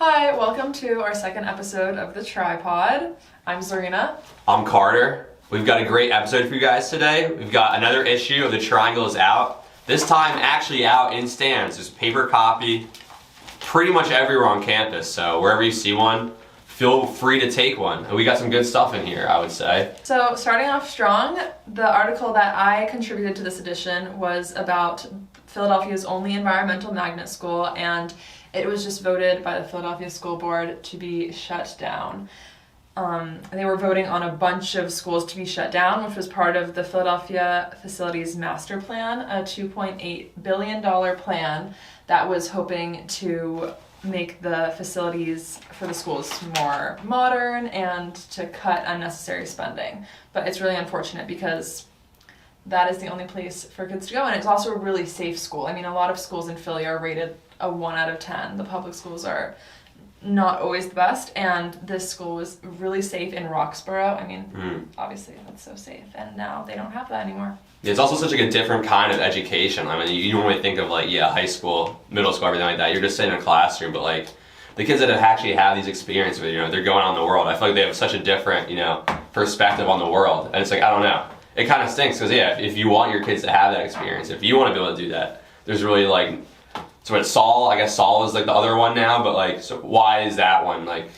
Hi, welcome to our second episode of The Tripod. I'm Zarina. I'm Carter. We've got a great episode for you guys today. We've got another issue of The Triangle is Out. This time actually out in stands. There's paper copy pretty much everywhere on campus, so wherever you see one, feel free to take one. And we got some good stuff in here, I would say. So starting off strong, the article that I contributed to this edition was about Philadelphia's only environmental magnet school, and it was just voted by the Philadelphia School Board to be shut down. They were voting on a bunch of schools to be shut down, which was part of the Philadelphia Facilities Master Plan, a $2.8 billion plan that was hoping to make the facilities for the schools more modern and to cut unnecessary spending. But it's really unfortunate because that is the only place for kids to go, and it's also a really safe school. I mean, a lot of schools in Philly are rated a 1 out of 10. The public schools are not always the best, and this school was really safe in Roxborough. I mean, obviously that's so safe, and now they don't have that anymore. It's also such like a different kind of education. I mean, you normally think of like, high school, middle school, everything like that. You're just sitting in a classroom, but like the kids that have actually had these experiences, they're going on the world. I feel like they have such a different, perspective on the world, and it's like, I don't know. It kind of stinks because if you want your kids to have that experience, if you want to be able to do that, there's really like, so it's Saul, I guess Saul is like the other one now, but like, so why is that one like,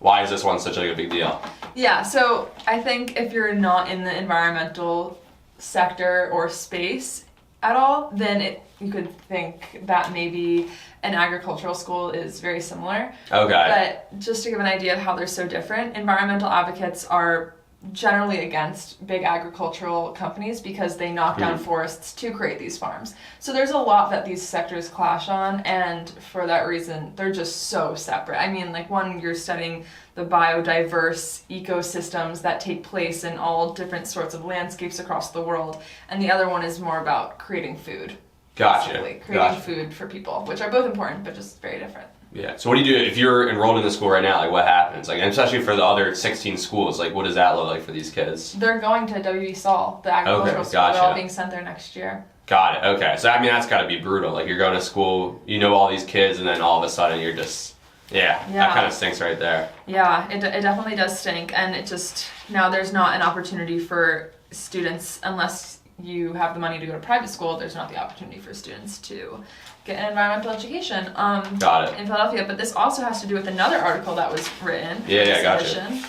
why is this one such like a big deal? Yeah, so I think if you're not in the environmental sector or space at all, then you could think that maybe an agricultural school is very similar. Okay. But just to give an idea of how they're so different, environmental advocates are generally against big agricultural companies because they knock down forests to create these farms. So there's a lot that these sectors clash on, and for that reason, they're just so separate. I mean, like one, you're studying the biodiverse ecosystems that take place in all different sorts of landscapes across the world, and the other one is more about creating food. Gotcha. Creating food for people, which are both important, but just very different. Yeah. So what do you do if you're enrolled in the school right now? Like, what happens? Like, and especially for the other 16 schools, like, what does that look like for these kids? They're going to W.E. Saul, the agricultural school. Gotcha. They're all being sent there next year. Got it. Okay. So I mean, that's got to be brutal. Like, you're going to school, all these kids, and then all of a sudden you're just, that kind of stinks right there. Yeah, it definitely does stink, and it just, now there's not an opportunity for students, unless you have the money to go to private school, there's not the opportunity for students to get an environmental education Got it. in Philadelphia. But this also has to do with another article that was written. Gotcha.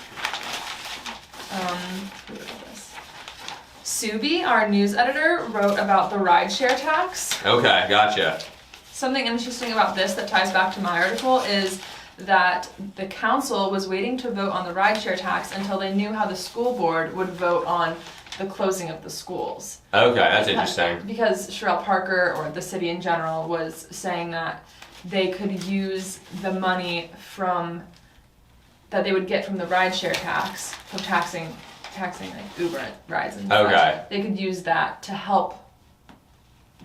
Subi, our news editor, wrote about the rideshare tax. Okay, gotcha. Something interesting about this that ties back to my article is that the council was waiting to vote on the rideshare tax until they knew how the school board would vote on the closing of the schools. Okay, that's interesting. Because Sherrell Parker, or the city in general, was saying that they could use the money that they would get from the rideshare tax, from taxing like Uber rides and such. They could use that to help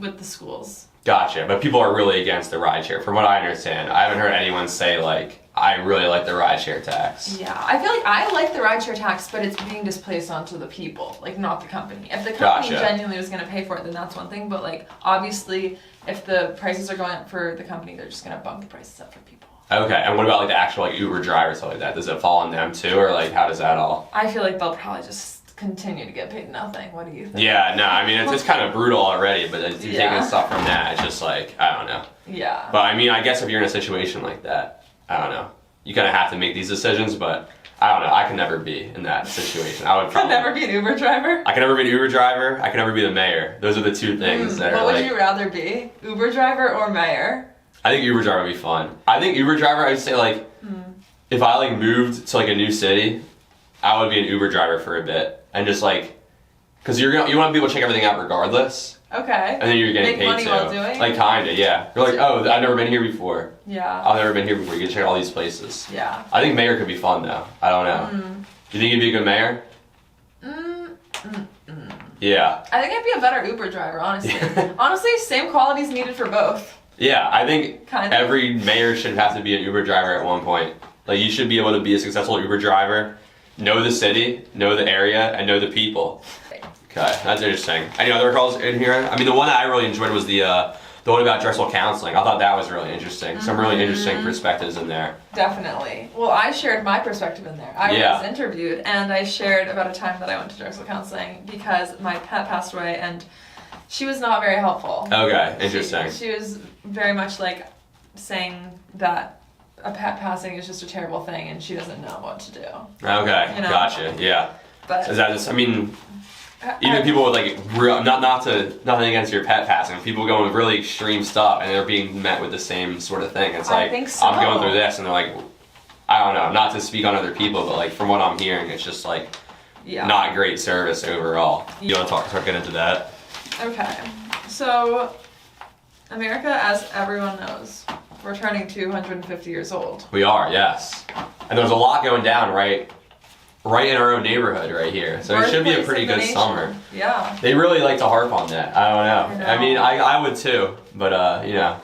with the schools. Gotcha, but people are really against the rideshare. From what I understand, I haven't heard anyone say like, I really like the rideshare tax. Yeah, I feel like I like the rideshare tax, but it's being displaced onto the people, like not the company. If the company genuinely was going to pay for it, then that's one thing. But like, obviously, if the prices are going up for the company, they're just going to bump the prices up for people. Okay, and what about like the actual like Uber drivers, stuff like that? Does it fall on them too, or like how does that all? I feel like they'll probably just continue to get paid nothing. What do you think? Yeah, no, I mean it's kind of brutal already, but taking stuff from that, it's just like, I don't know. Yeah. But I mean, I guess if you're in a situation like that, I don't know. You kind of have to make these decisions, but I don't know. I can never be in that situation. I would probably never be an Uber driver. I can never be an Uber driver. I can never be the mayor. Those are the two things that are What would you rather be? Uber driver or mayor? I think Uber driver would be fun. I think Uber driver, I would say like, if I like moved to like a new city, I would be an Uber driver for a bit. And just like, because you want to be able to check everything out regardless. Okay. And then you're getting paid money too. while doing? Like kinda, yeah. You're like, oh, I've never been here before. Yeah. I've never been here before. You can check all these places. Yeah. I think mayor could be fun though. I don't know. Do you think you'd be a good mayor? Yeah. I think I'd be a better Uber driver, honestly. Honestly, same qualities needed for both. Yeah, I think kind of. Every mayor should have to be an Uber driver at one point. Like, you should be able to be a successful Uber driver, know the city, know the area, and know the people. Okay, that's interesting. Any other calls in here? I mean, the one that I really enjoyed was the the one about Drexel counseling. I thought that was really interesting. Some really interesting perspectives in there. Definitely. Well, I shared my perspective in there. I was interviewed, and I shared about a time that I went to Drexel counseling because my pet passed away, and she was not very helpful. Okay, interesting. She was very much like saying that a pet passing is just a terrible thing, and she doesn't know what to do. Okay, you know? Gotcha. Yeah. But is that just? I mean. Even people with like nothing against your pet passing, people going with really extreme stuff and they're being met with the same sort of thing. It's like, I think so. I'm going through this, and they're like, I don't know, not to speak on other people, but like from what I'm hearing, it's just like not great service overall. You want to start getting into that? Okay, so America, as everyone knows, we're turning 250 years old. We are, yes, and there's a lot going down right in our own neighborhood right here. So it should be a pretty good summer. Yeah. They really like to harp on that. I don't know. I mean, I would too, but you know,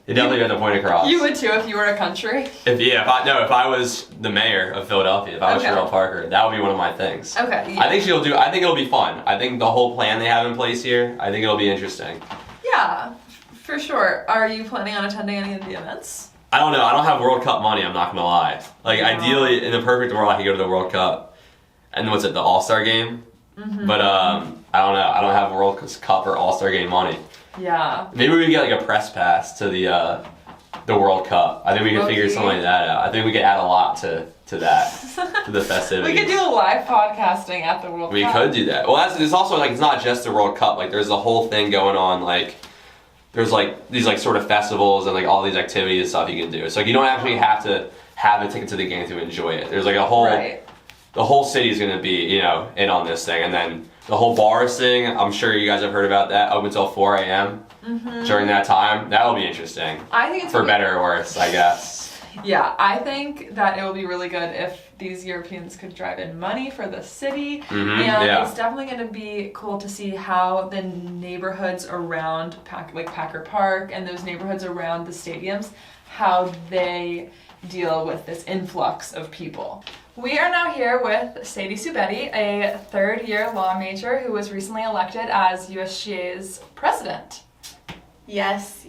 you definitely got the point across. You would too if you were a country? If I was the mayor of Philadelphia, if I was Cheryl Parker, that would be one of my things. Okay. Yeah. I think it'll be fun. I think the whole plan they have in place here, I think it'll be interesting. Yeah, for sure. Are you planning on attending any of the events? I don't know. I don't have World Cup money, I'm not going to lie. Like, ideally, in the perfect world, I could go to the World Cup. And what's it, the All-Star Game? Mm-hmm. But, I don't know. I don't have World Cup or All-Star Game money. Yeah. Maybe we could get, like, a press pass to the World Cup. I think we could figure something like that out. I think we could add a lot to that, to the festivities. We could do a live podcasting at the World Cup. We could do that. Well, it's also, like, it's not just the World Cup. Like, there's a whole thing going on, like... There's like these like sort of festivals and like all these activities and stuff you can do. So like, you don't actually have to have a ticket to the game to enjoy it. There's like a whole, the whole city's gonna be, you know, in on this thing. And then the whole bars thing, I'm sure you guys have heard about that, up until 4 a.m. During that time. That'll be interesting. I think it's for better or worse, I guess. Yeah, I think that it will be really good if these Europeans could drive in money for the city. And it's definitely going to be cool to see how the neighborhoods around Packer Park and those neighborhoods around the stadiums, how they deal with this influx of people. We are now here with Sadie Subetti, a third-year law major who was recently elected as USGA's president. Yes.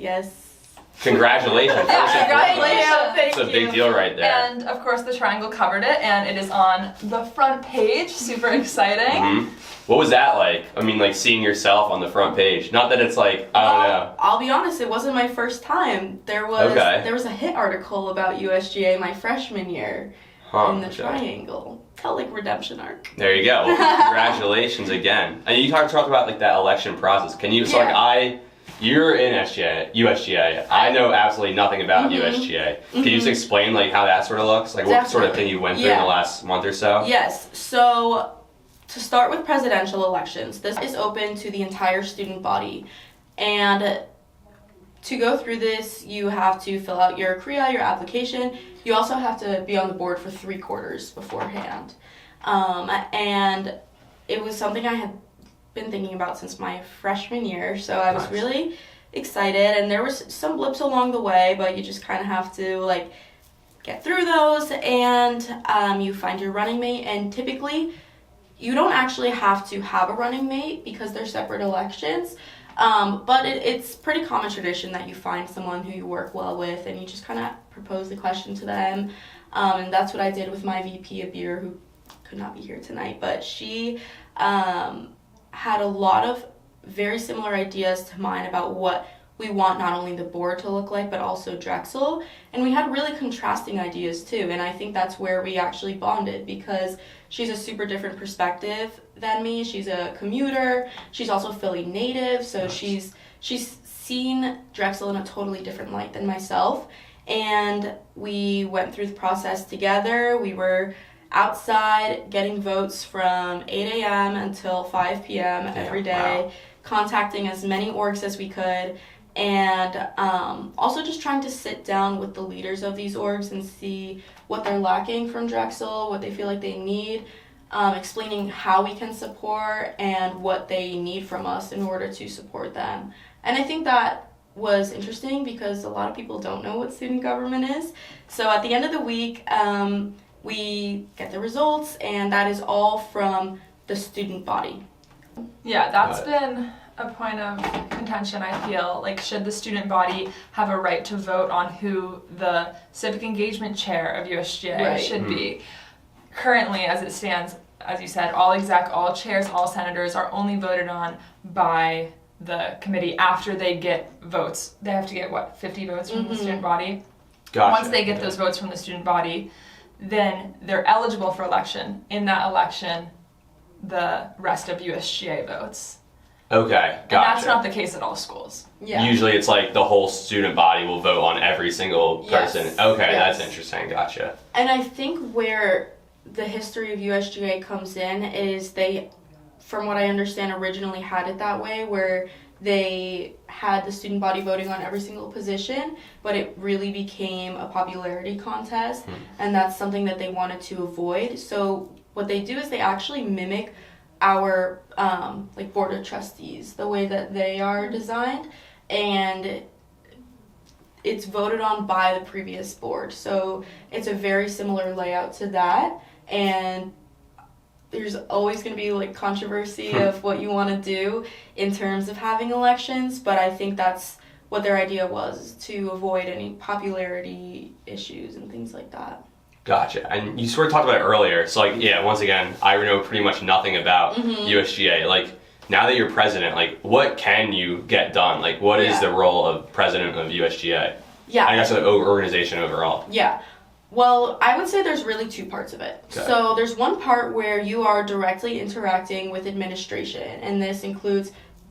Congratulations. Yeah, congratulations. It's a big deal right there. And of course the Triangle covered it, and it is on the front page. Super exciting. What was that like? I mean, like seeing yourself on the front page. Not that it's like, I don't know. I'll be honest, it wasn't my first time. There was a hit article about USGA my freshman year in the Triangle. Kind of like redemption arc. There you go. Well, congratulations again. And you talked about like that election process. Can you? So like you're in USGA. I know absolutely nothing about USGA. Can you just explain like how that sort of looks? Like what sort of thing you went through in the last month or so? Yes. So to start with presidential elections, this is open to the entire student body. And to go through this, you have to fill out your CREA, your application. You also have to be on the board for 3 quarters beforehand. And it was something I had been thinking about since my freshman year, so I was really excited, and there was some blips along the way, but you just kind of have to like get through those, and you find your running mate, and typically you don't actually have to have a running mate because they're separate elections, but it's pretty common tradition that you find someone who you work well with, and you just kind of propose the question to them, and that's what I did with my VP of beer, who could not be here tonight, but she had a lot of very similar ideas to mine about what we want not only the board to look like, but also Drexel. And we had really contrasting ideas too. And I think that's where we actually bonded, because she's a super different perspective than me. She's a commuter. She's also Philly native. So she's seen Drexel in a totally different light than myself. And we went through the process together. We were outside getting votes from 8 a.m. until 5 p.m. every day, contacting as many orgs as we could, and also just trying to sit down with the leaders of these orgs and see what they're lacking from Drexel, what they feel like they need, explaining how we can support and what they need from us in order to support them. And I think that was interesting because a lot of people don't know what student government is. So at the end of the week, we get the results, and that is all from the student body. Yeah, that's been a point of contention, I feel. Like, should the student body have a right to vote on who the civic engagement chair of USGA should be? Currently, as it stands, as you said, all chairs, all senators are only voted on by the committee after they get votes. They have to get, 50 votes from the student body? Gotcha. Once they get those votes from the student body, then they're eligible for election. In that election, the rest of USGA votes. Okay, gotcha. And that's not the case at all schools. Yeah. Usually it's like the whole student body will vote on every single person. Yes. Okay, Yes. that's interesting. Gotcha. And I think where the history of USGA comes in is they, from what I understand, originally had it that way, where they had the student body voting on every single position, but it really became a popularity contest, and that's something that they wanted to avoid. So what they do is they actually mimic our like board of trustees, the way that they are designed, and it's voted on by the previous board. So it's a very similar layout to that, and there's always going to be like controversy of what you want to do in terms of having elections, but I think that's what their idea was, to avoid any popularity issues and things like that. Gotcha. And you sort of talked about it earlier. So, like, yeah, once again, I know pretty much nothing about USGA. Like, now that you're president, like, what can you get done? Like, what is the role of president of USGA? Yeah. I guess the organization overall. Yeah. Well, I would say there's really two parts of it. Okay. So there's one part where you are directly interacting with administration, and this includes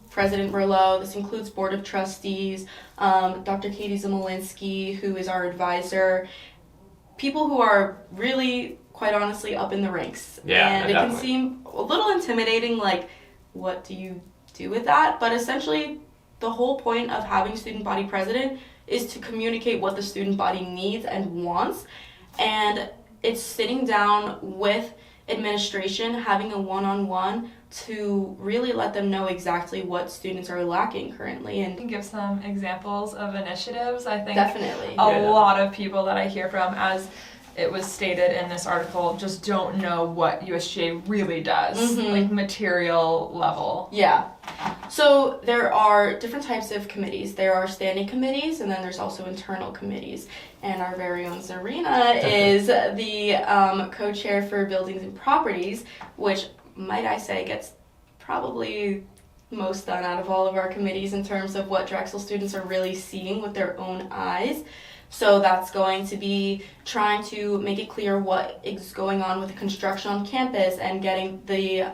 President Merlot, this includes Board of Trustees, Dr. Katie Zamolinsky, who is our advisor, people who are really, quite honestly, up in the ranks. Yeah, and it definitely. can seem a little intimidating, like, what do you do with that? But essentially, the whole point of having student body president is to communicate what the student body needs and wants, and it's sitting down with administration, having a one-on-one to really let them know exactly what students are lacking currently. You can give some examples of initiatives. I think Definitely. a lot of people that I hear from, as it was stated in this article, just don't know what USGA really does, like material level. Yeah. So there are different types of committees. There are standing committees, and then there's also internal committees. And our very own Zarina is the co-chair for buildings and properties, which, might I say, gets probably most done out of all of our committees in terms of what Drexel students are really seeing with their own eyes. So that's going to be trying to make it clear what is going on with the construction on campus and getting the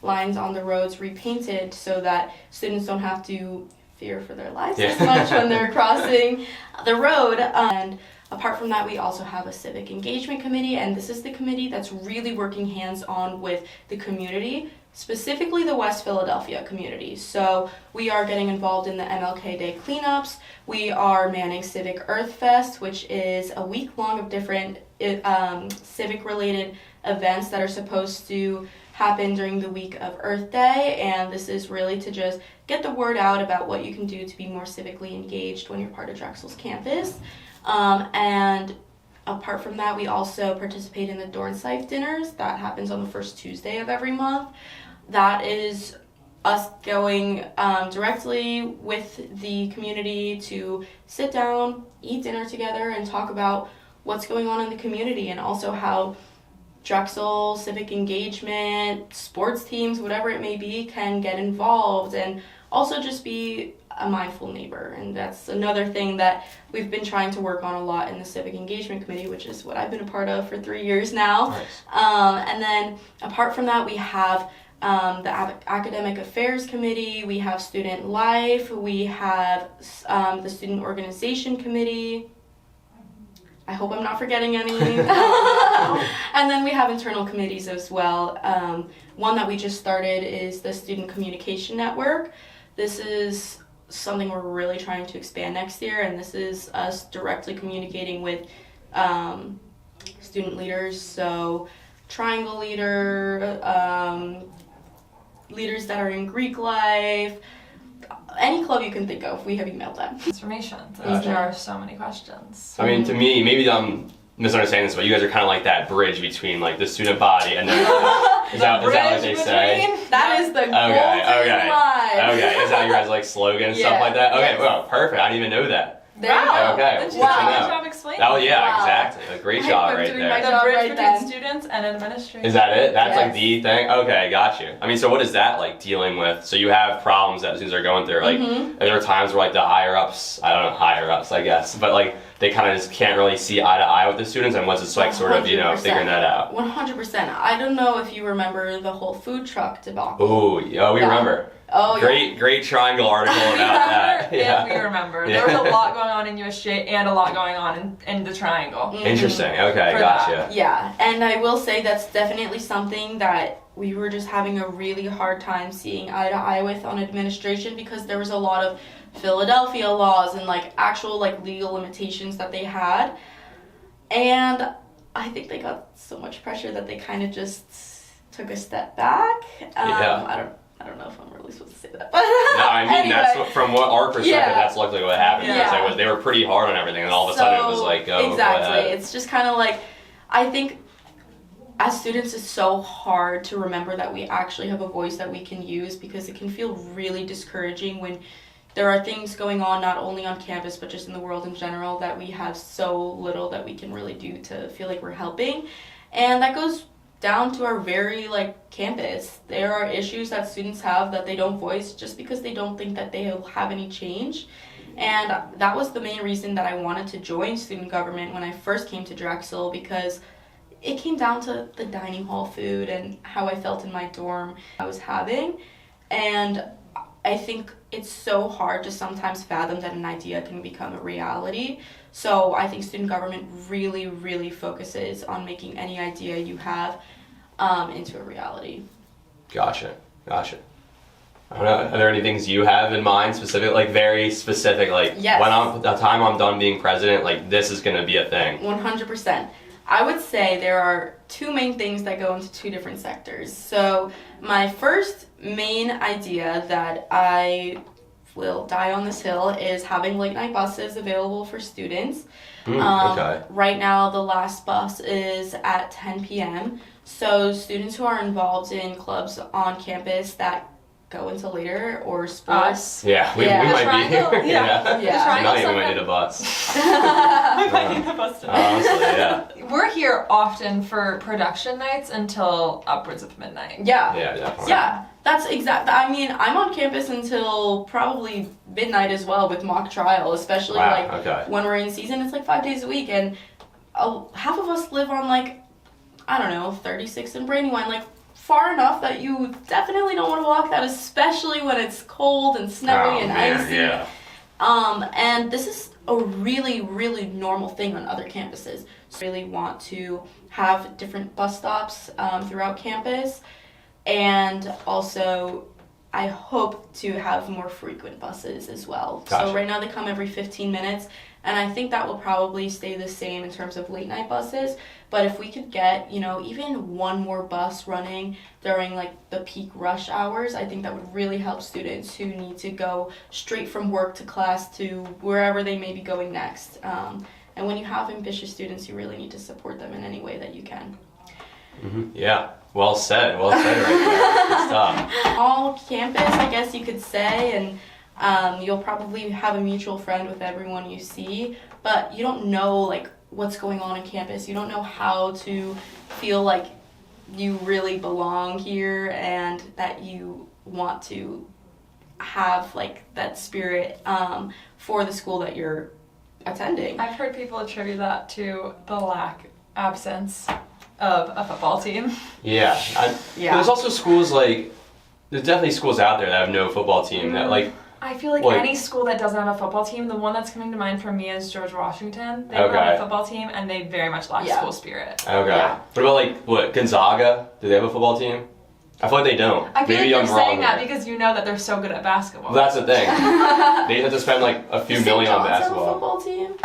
lines on the roads repainted so that students don't have to fear for their lives as much when they're crossing the road. And apart from that, we also have a civic engagement committee, and this is the committee that's really working hands-on with the community, specifically the West Philadelphia community. So we are getting involved in the MLK Day cleanups. We are manning Civic Earth Fest, which is a week-long of different civic-related events that are supposed to happen during the week of Earth Day, and this is really to just get the word out about what you can do to be more civically engaged when you're part of Drexel's campus. And apart from that, we also participate in the Dornsife dinners. That happens on the first Tuesday of every month. That is us going directly with the community to sit down, eat dinner together, and talk about what's going on in the community, and also how Drexel, civic engagement, sports teams, whatever it may be, can get involved, and also just be a mindful neighbor. And that's another thing that we've been trying to work on a lot in the Civic Engagement Committee, which is what I've been a part of for 3 years now. Nice. And then apart from that, we have the Academic Affairs Committee, we have Student Life, we have the Student Organization Committee. I hope I'm not forgetting any. And then we have internal committees as well. One that we just started is the Student Communication Network. This is something we're really trying to expand next year, and this is us directly communicating with student leaders. So Triangle leader, leaders that are in Greek life, any club you can think of, we have emailed them. Transformation. So Gotcha. there are so many questions. I mean, to me, maybe I'm misunderstanding this, but you guys are kind of like that bridge between like the student body and then is that what they say? That is the golden line. Okay, is that your guys' like slogan and stuff like that? Okay, well, perfect. I didn't even know that. There you go. Okay, Then she good did to a know. good job explaining. Oh yeah, Wow. exactly. A great job right doing my there. job The bridge right between then. students and administration. Is that it? That's like Yes. the thing? Okay, got you. I mean, so what is that like dealing with? So you have problems that students are going through. Like, there are times where like the higher ups, I guess, but like they kind of just can't really see eye to eye with the students, and what's it's like sort of, 100%. figuring that out. 100%. I don't know if you remember the whole food truck debacle. Ooh, yeah, we remember. Oh, yeah. Great triangle article about that. Yeah, we remember. Yeah. There was a lot going on in USJ and a lot going on in the triangle. Interesting. Okay, For gotcha. Yeah, and I will say that's definitely something that we were just having a really hard time seeing eye to eye with on administration, because there was a lot of Philadelphia laws and like actual like legal limitations that they had. And I think they got so much pressure that they kind of just took a step back. Yeah. I don't know if I'm really supposed to say that, but No, I mean anyway. that's what, from what our perspective, Yeah. that's luckily what happened. Yeah. Because they were pretty hard on everything, and all of a sudden it was like, oh, exactly. go ahead. It's just kind of like, I think as students it's so hard to remember that we actually have a voice that we can use, because it can feel really discouraging when there are things going on not only on campus but just in the world in general that we have so little that we can really do to feel like we're helping. And that goes down to our very like campus. There are issues that students have that they don't voice just because they don't think that they will have any change. And that was the main reason that I wanted to join student government when I first came to Drexel, because it came down to the dining hall food and how I felt in my dorm I was having. And I think it's so hard to sometimes fathom that an idea can become a reality. So I think student government really, really focuses on making any idea you have into a reality. Gotcha. I don't know. Are there any things you have in mind, specific, like very specific, like Yes. when the time I'm done being president, like this is gonna be a thing? 100%. I would say there are two main things that go into two different sectors. So my first main idea that I will die on this hill is having late night buses available for students. Okay. Right now the last bus is at 10 p.m. So students who are involved in clubs on campus that go until later, or sports. Yeah, we Yeah. might be here. Triangle, yeah. Yeah. Tonight we Triangle might need a bus. I might need the bus tonight. Honestly, yeah. We're here often for production nights until upwards of midnight. Yeah. Yeah, definitely. Yeah, that's exact. I mean, I'm on campus until probably midnight as well with mock trial, especially Wow, like okay. when we're in season. It's like 5 days a week, and half of us live on like, I don't know, 36 and Brandywine, like far enough that you definitely don't want to walk that, especially when it's cold and snowy and icy. Yeah. And this is a really, really normal thing on other campuses. So really want to have different bus stops throughout campus, and also I hope to have more frequent buses as well. Gotcha. So right now they come every 15 minutes, and I think that will probably stay the same in terms of late night buses. But if we could get, even one more bus running during like the peak rush hours, I think that would really help students who need to go straight from work to class to wherever they may be going next. And when you have ambitious students, you really need to support them in any way that you can. Mm-hmm. Yeah. Well said right there. Good stuff. All campus, I guess you could say, and you'll probably have a mutual friend with everyone you see, but you don't know like what's going on campus. You don't know how to feel like you really belong here and that you want to have like that spirit for the school that you're attending. I've heard people attribute that to the absence of a football team. Yeah. Yeah. There's also schools like, there's definitely schools out there that have no football team that like, I feel like any school that doesn't have a football team, the one that's coming to mind for me is George Washington. They don't have a football team, and they very much lack school spirit. okay. Yeah. What about like, Gonzaga? Do they have a football team? I feel like they don't. I feel Maybe like I'm you're wrong saying that there. because you know that they're so good at basketball. Well, that's the thing. They have to spend like a few Does million St. on John's have a basketball. football team?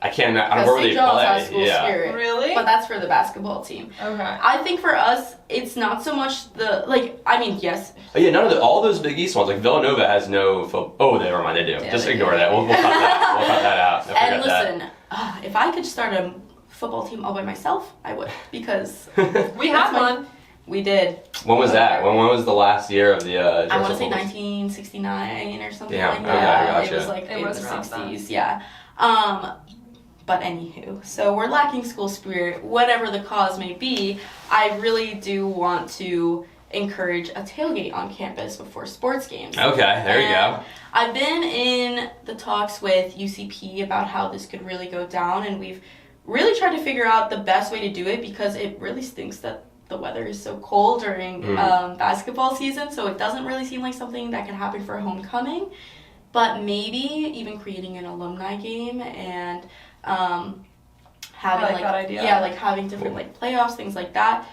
I don't know Because where St. they John's has play. school spirit. Really? But that's for the basketball team. Okay. I think for us, it's not so much yes. Oh, yeah, none of all those Big East ones. Like Villanova has no football. Oh, never mind, they do. Yeah, Just they ignore do. that. We'll cut that. We'll cut that out. I And forgot that. listen, if I could start a football team all by myself, I would, because We have one. we did. When was that? When was the last year of the? I want to say Dress-up 1969 or something Damn, like okay, that. gotcha. It was like It in was the around 60s, yeah. But anywho, so we're lacking school spirit, whatever the cause may be. I really do want to encourage a tailgate on campus before sports games. Okay, there you go. I've been in the talks with UCP about how this could really go down, and we've really tried to figure out the best way to do it, because it really stinks that the weather is so cold during basketball season, so it doesn't really seem like something that can happen for homecoming. But maybe even creating an alumni game and having I like that idea. yeah, like having different like playoffs, things like that.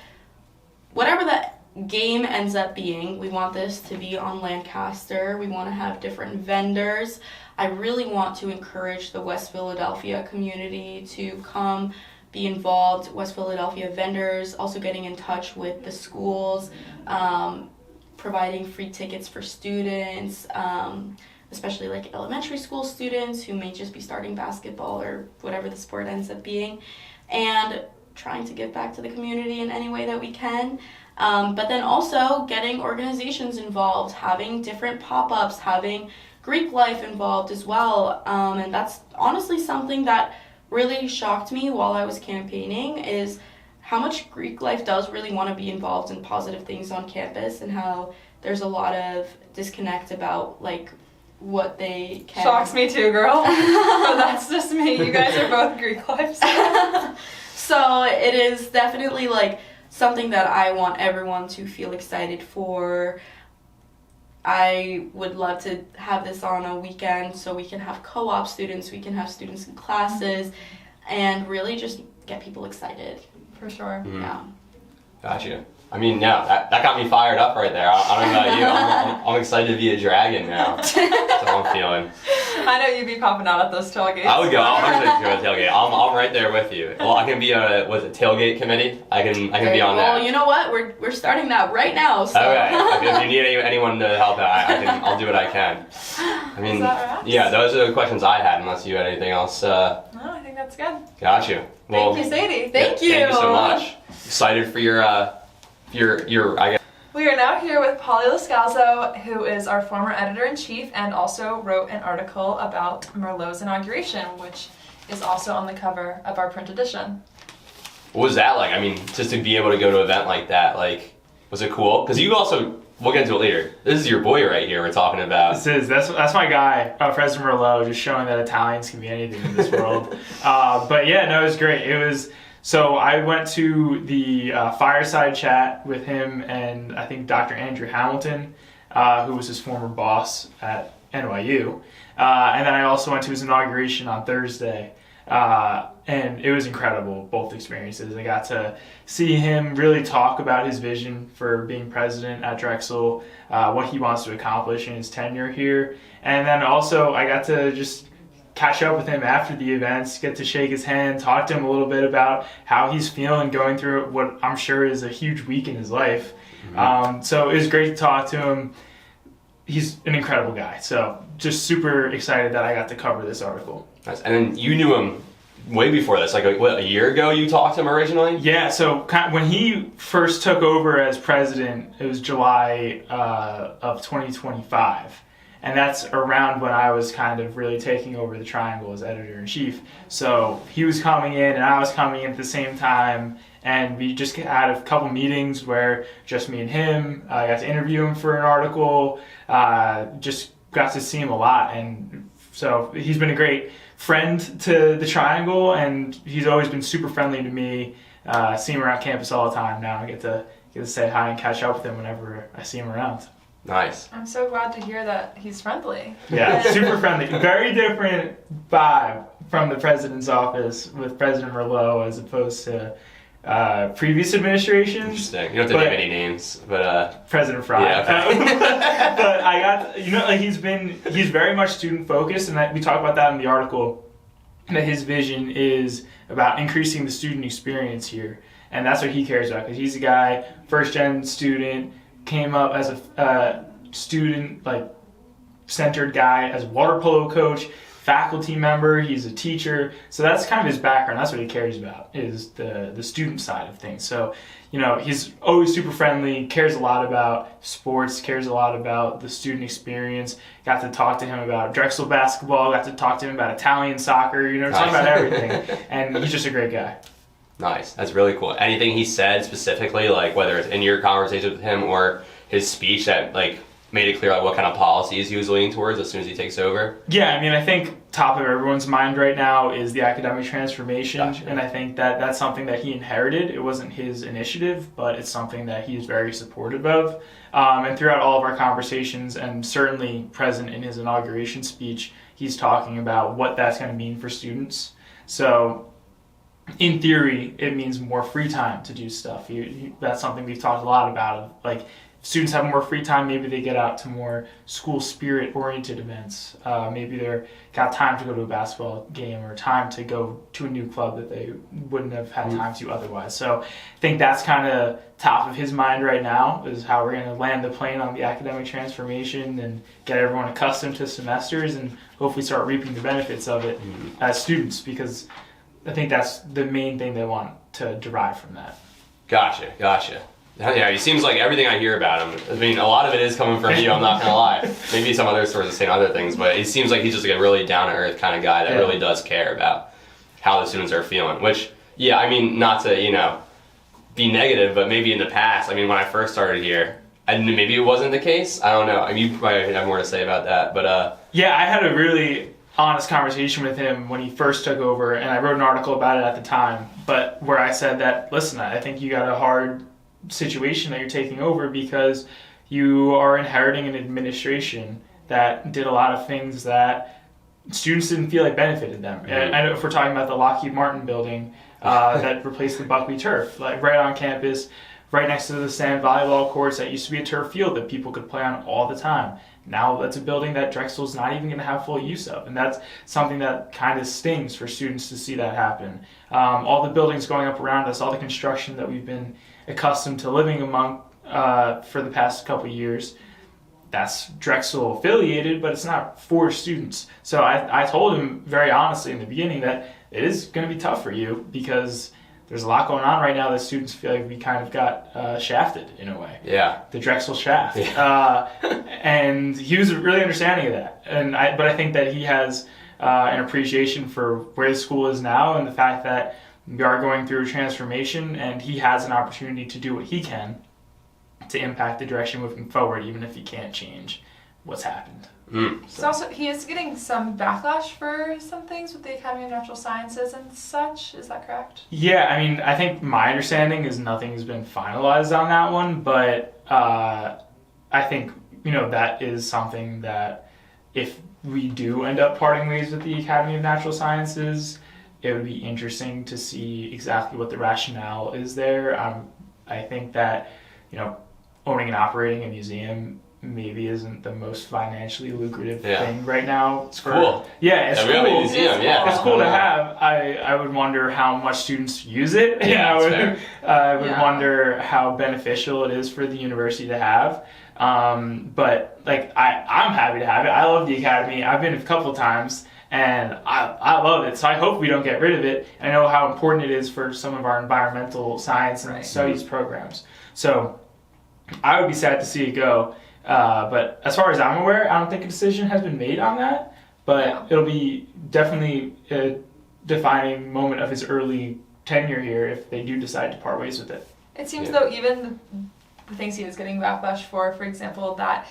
Whatever that game ends up being, we want this to be on Lancaster. We want to have different vendors. I really want to encourage the West Philadelphia community to come be involved. West Philadelphia vendors, also getting in touch with the schools, providing free tickets for students, especially like elementary school students who may just be starting basketball or whatever the sport ends up being, and trying to give back to the community in any way that we can. But then also getting organizations involved, having different pop-ups, having Greek life involved as well. And that's honestly something that really shocked me while I was campaigning, is how much Greek life does really want to be involved in positive things on campus, and how there's a lot of disconnect about like what they can. Shocks me too, girl. But that's just me. You guys are both Greek lives. So it is definitely like something that I want everyone to feel excited for. I would love to have this on a weekend so we can have co-op students, we can have students in classes, and really just get people excited. For sure. Mhm. Yeah. Gotcha. I mean, yeah, that got me fired up right there. I don't know about you. I'm excited to be a dragon now. That's how I'm feeling. I know you'd be popping out at those tailgates. I would go 100% to a tailgate. I'm right there with you. Well, I can be a tailgate committee. I can be on that. Well, you know what? We're starting that right now. So. Okay. If you need anyone to help out, I'll do what I can. I mean, Is that wraps? yeah, those are the questions I had. Unless you had anything else. No, I think that's good. Gotcha. Well, Thank you, Sadie. Thank you. Thank you so much. Excited for your I guess. We are now here with Polly Lascalzo, who is our former editor-in-chief and also wrote an article about Merlot's inauguration, which is also on the cover of our print edition. What was that like? I mean, just to be able to go to an event like that, like, was it cool? Because you also, we'll get into it later. This is your boy right here we're talking about. That's my guy, President Merlot, just showing that Italians can be anything in this world. But yeah, no, it was great. So I went to the fireside chat with him and I think Dr. Andrew Hamilton, who was his former boss at NYU. And then I also went to his inauguration on Thursday. And it was incredible, both experiences. I got to see him really talk about his vision for being president at Drexel, what he wants to accomplish in his tenure here. And then also I got to just catch up with him after the events, get to shake his hand, talk to him a little bit about how he's feeling going through what I'm sure is a huge week in his life. Mm-hmm. So it was great to talk to him. He's an incredible guy. So just super excited that I got to cover this article. Nice. And then you knew him way before this, like a year ago you talked to him originally? Yeah, so when he first took over as president, it was July of 2025. And that's around when I was kind of really taking over the Triangle as editor-in-chief. So he was coming in and I was coming in at the same time. And we just had a couple meetings where just me and him, I got to interview him for an article, just got to see him a lot. And so he's been a great friend to the Triangle, and he's always been super friendly to me. See him around campus all the time now. I get to say hi and catch up with him whenever I see him around. Nice. I'm so glad to hear that he's friendly. Yeah, super friendly. Very different vibe from the president's office with President Merlot as opposed to previous administrations. Interesting. You don't have to name any names, but President Fry. Yeah, okay. But I got, like he's very much student focused, and we talk about that in the article. That his vision is about increasing the student experience here, and that's what he cares about. Because he's a guy, first gen student, came up as a student centered guy, as a water polo coach, faculty member, he's a teacher. So that's kind of his background. That's what he cares about, is the student side of things. So, he's always super friendly, cares a lot about sports, cares a lot about the student experience. Got to talk to him about Drexel basketball, got to talk to him about Italian soccer, talk about everything. And he's just a great guy. Nice. That's really cool. Anything he said specifically, like whether it's in your conversation with him or his speech that like made it clear like what kind of policies he was leaning towards as soon as he takes over? Yeah, I think top of everyone's mind right now is the academic transformation. Gotcha. And I think that that's something that he inherited. It wasn't his initiative, but it's something that he's very supportive of. And throughout all of our conversations, and certainly present in his inauguration speech, he's talking about what that's going to mean for students. So in theory, it means more free time to do stuff. That's something we've talked a lot about. Like, students have more free time, maybe they get out to more school spirit-oriented events. Maybe they're got time to go to a basketball game or time to go to a new club that they wouldn't have had time to otherwise. So I think that's kind of top of his mind right now, is how we're going to land the plane on the academic transformation and get everyone accustomed to semesters and hopefully start reaping the benefits of it as students, because I think that's the main thing they want to derive from that. Gotcha. Yeah, he seems like everything I hear about him, a lot of it is coming from you, I'm not going to lie. Maybe some other sources saying other things, but it seems like he's just like a really down-to-earth kind of guy that really does care about how the students are feeling. Which, not to, be negative, but maybe in the past, when I first started here, and maybe it wasn't the case. I don't know. You probably have more to say about that, but... Yeah, I had a really honest conversation with him when he first took over, and I wrote an article about it at the time, but where I said that, listen, I think you got a hard situation that you're taking over because you are inheriting an administration that did a lot of things that students didn't feel like benefited them. Mm-hmm. And I know if we're talking about the Lockheed Martin building that replaced the Buckley turf, like right on campus, right next to the sand volleyball courts that used to be a turf field that people could play on all the time. Now that's a building that Drexel's not even going to have full use of. And that's something that kind of stings for students to see that happen. All the buildings going up around us, all the construction that we've been accustomed to living among for the past couple of years, that's Drexel affiliated, but it's not for students. So I told him very honestly in the beginning that it is going to be tough for you because there's a lot going on right now that students feel like we kind of got shafted in a way. Yeah. The Drexel shaft. Yeah. And he was really understanding of that. But I think that he has an appreciation for where the school is now and the fact that we are going through a transformation, and he has an opportunity to do what he can to impact the direction moving forward, even if he can't change what's happened. So also, he is getting some backlash for some things with the Academy of Natural Sciences and such. Is that correct? Yeah, I think my understanding is nothing's been finalized on that one, but I think, that is something that if we do end up parting ways with the Academy of Natural Sciences, it would be interesting to see exactly what the rationale is there. I think that, owning and operating a museum maybe isn't the most financially lucrative thing right now. It's cool. Yeah, it's cool. Museum, It's cool to have. I would wonder how much students use it. Yeah, I would wonder how beneficial it is for the university to have. But I'm happy to have it. I love the Academy. I've been a couple of times. And I love it, so I hope we don't get rid of it. I know how important it is for some of our environmental science and studies programs. So I would be sad to see it go. But as far as I'm aware, I don't think a decision has been made on that. But it'll be definitely a defining moment of his early tenure here if they do decide to part ways with it. It seems though even the things he is getting backlash for example, that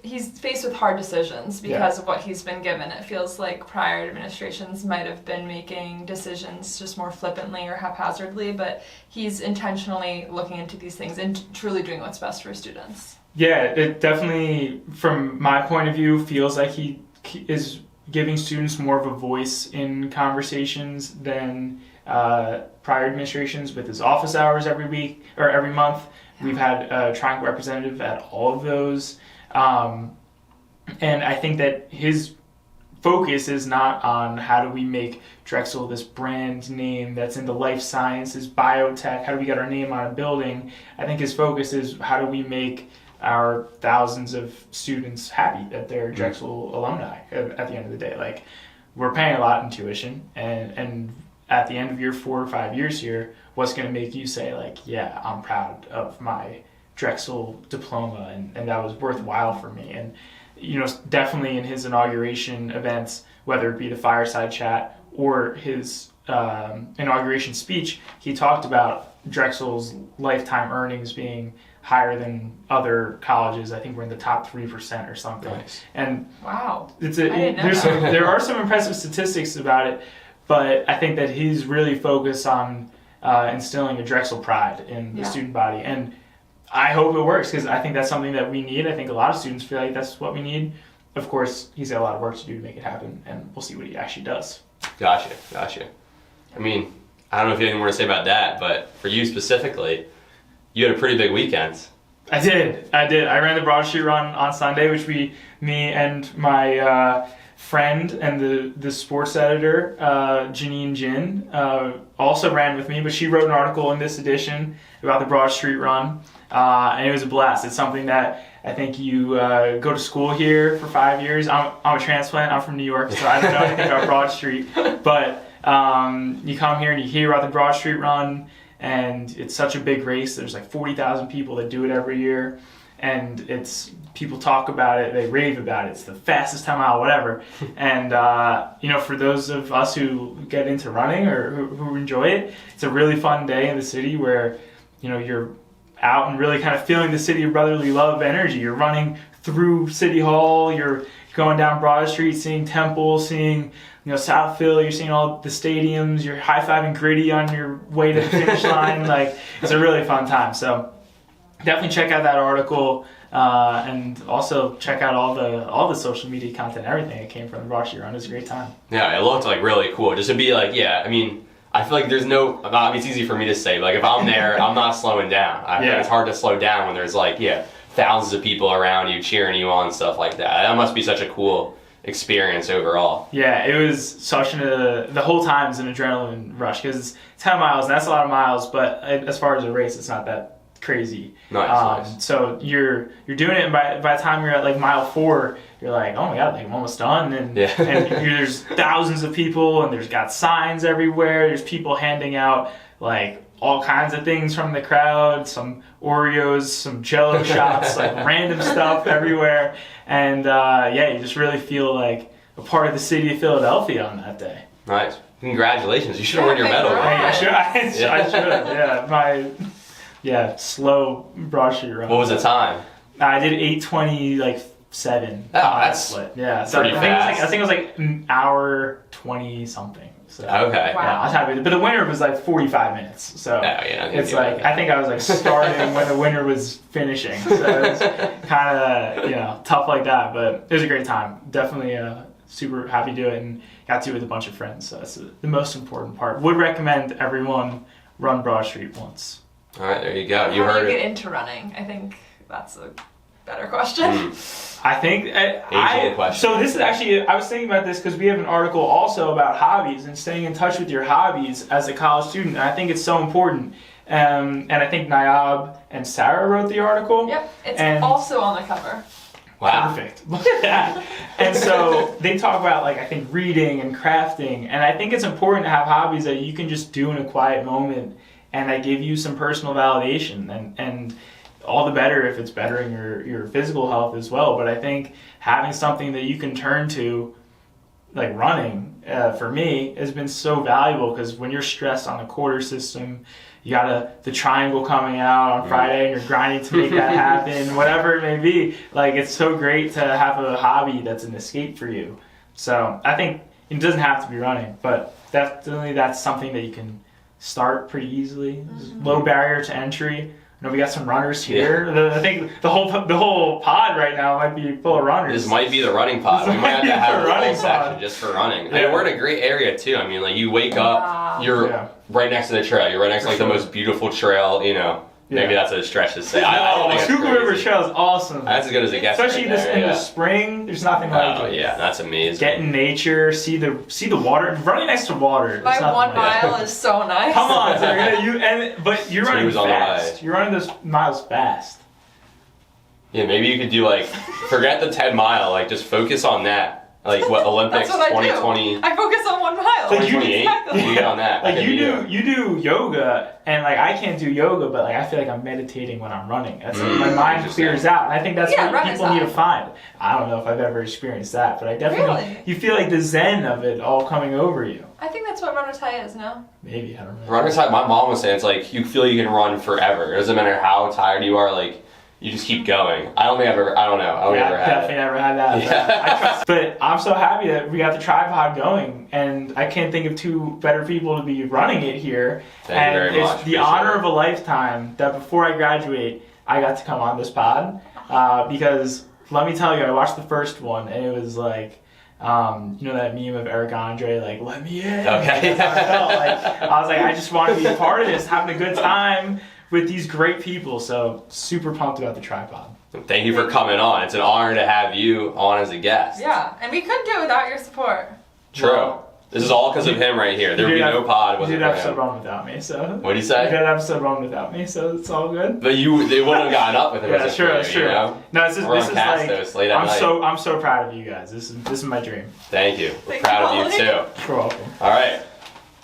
he's faced with hard decisions because of what he's been given. It feels like prior administrations might have been making decisions just more flippantly or haphazardly, but he's intentionally looking into these things and truly doing what's best for students. Yeah, it definitely, from my point of view, feels like he is giving students more of a voice in conversations than prior administrations with his office hours every week or every month. We've had a Triangle representative at all of those. And I think that his focus is not on how do we make Drexel this brand name that's in the life sciences, biotech, how do we get our name on a building. I think his focus is how do we make our thousands of students happy that they're Drexel alumni at the end of the day. we're paying a lot in tuition, and at the end of your 4 or 5 years here, what's going to make you say like, yeah, I'm proud of my Drexel diploma, and that was worthwhile for me. And definitely in his inauguration events, whether it be the fireside chat or his inauguration speech, he talked about Drexel's lifetime earnings being higher than other colleges. I think we're in the top 3% or something. Nice. And Wow. There are some impressive statistics about it, but I think that he's really focused on instilling a Drexel pride in the student body. And I hope it works, because I think that's something that we need. I think a lot of students feel like that's what we need. Of course, he's got a lot of work to do to make it happen, and we'll see what he actually does. Gotcha. I mean, I don't know if you have anything more to say about that, but for you specifically, you had a pretty big weekend. I did. I ran the Broad Street Run on Sunday, which me and my friend and the sports editor, Janine Jin, also ran with me, but she wrote an article in this edition about the Broad Street Run, and it was a blast. It's something that I think you go to school here for 5 years. I'm a transplant. I'm from New York, so I don't know anything about Broad Street, but you come here and you hear about the Broad Street Run, and it's such a big race. There's like 40,000 people that do it every year, and people talk about it, they rave about it. It's the fastest 10 mile, whatever. And for those of us who get into running or who enjoy it, it's a really fun day in the city where you're out and really kind of feeling the city of brotherly love energy. You're running through City Hall, you're going down Broad Street, seeing Temple, seeing South Philly, you're seeing all the stadiums, you're high-fiving Gritty on your way to the finish line. Like, it's a really fun time. So definitely check out that article, and also check out all the social media content, everything that came from the Broad Street Run. It was a great time. Yeah, it looked like really cool. Just to be like, I mean, I feel like there's no, I mean, it's easy for me to say, but like if I'm there, I'm not slowing down. I feel like it's hard to slow down when there's thousands of people around you cheering you on, stuff like that. That must be such a cool experience overall. Yeah, it was the whole time is an adrenaline rush, because it's 10 miles, and that's a lot of miles, but as far as a race, it's not that crazy. Nice. So you're doing it, and by the time you're at like mile 4, you're like, oh my god, like I'm almost done, and there's thousands of people, and there's got signs everywhere. There's people handing out like all kinds of things from the crowd, some Oreos, some Jello shots, like random stuff everywhere, and you just really feel like a part of the city of Philadelphia on that day. Nice. Congratulations. You should have won your medal. I should. Yeah, slow Broad Street Run. What was the time? I did 8:27. Oh, that's split. Yeah, so pretty fast. I think it was like an hour 20 something. So, okay. Wow. Yeah, I was happy with it. But the winner was like 45 minutes. So it's like, I think I was like starting when the winner was finishing. So it was kind of, tough like that. But it was a great time. Definitely super happy to do it, and got to do it with a bunch of friends. So that's the most important part. Would recommend everyone run Broad Street once. All right, there you go. How do you get into running? I think that's a better question. I think so this is actually, I was thinking about this because we have an article also about hobbies and staying in touch with your hobbies as a college student, and I think it's so important. And I think Nayab and Sarah wrote the article. Yep, it's also on the cover. Wow. Perfect. Look at that. And so they talk about I think reading and crafting, and I think it's important to have hobbies that you can just do in a quiet moment and that give you some personal validation, and all the better if it's bettering your physical health as well. But I think having something that you can turn to, like running, for me, has been so valuable, because when you're stressed on the quarter system, you got the triangle coming out on Friday, and you're grinding to make that happen, whatever it may be. Like, it's so great to have a hobby that's an escape for you. So I think it doesn't have to be running, but definitely that's something that you can start pretty easily. Low barrier to entry. We got some runners here. I think the whole pod right now might be full of runners. This might be the running pod. We might have to have a running section pod just for running. Yeah. We're in a great area too. I mean, you wake up, you're right next to the trail. You're right next to the most beautiful trail. Maybe that's a stretch to say. Schuylkill River Trail is awesome. That's as good as it gets. Especially in the spring, there's nothing like it. Oh yeah, that's amazing. Get in nature, see the water. Running next to water. My 1 mile is so nice. Come on, but you're running fast. You're running those miles fast. Yeah, maybe you could do forget the 10 mile. Just focus on that. Like what Olympics That's what I do. 2020? I focus on 1 mile. Like, you- 2028? Exactly. You get on that. Like I can be you do yoga, and like I can't do yoga, but like I feel like I'm meditating when I'm running. That's like, my mind interesting. clears out, and I think that's Yeah, what run people need to aside. find. I don't know if I've ever experienced that, but I definitely Really? you feel like the zen of it all coming over you. I think that's what runner's high is, no? Maybe I don't know. Runner's high. My mom was saying it's like you feel you can run forever. It doesn't matter how tired you are. Like you just keep going. I don't think I've ever. I don't know. I don't Yeah, ever I've had definitely it. never had that. Yeah. But I'm so happy that we got the tripod going, and I can't think of two better people to be running it here. Thank and you very it's much. the Appreciate honor it. of a lifetime that before I graduate, I got to come on this pod because let me tell you, I watched the first one, and it was like. You know that meme of Eric Andre, like, let me in. Okay. That's how I felt. Like, I was like, I just want to be a part of this, having a good time with these great people. So super pumped about the tripod. Thank you for coming on. It's an honor to have you on as a guest. Yeah, and we couldn't do it without your support. True. Well, This is all because of him right here. There would be no pod. You Wasn't did for episode him. one without me, so. What do you You say? did episode one without me, so it's all good. But they wouldn't have gotten up with him. Yeah, as a sure, crew, sure. You know? No, this is We're this on is like Castos late at night. I'm so proud of you guys. This is my dream. Thank you. We're Thank proud you, of you Ollie. too. You're welcome. All right.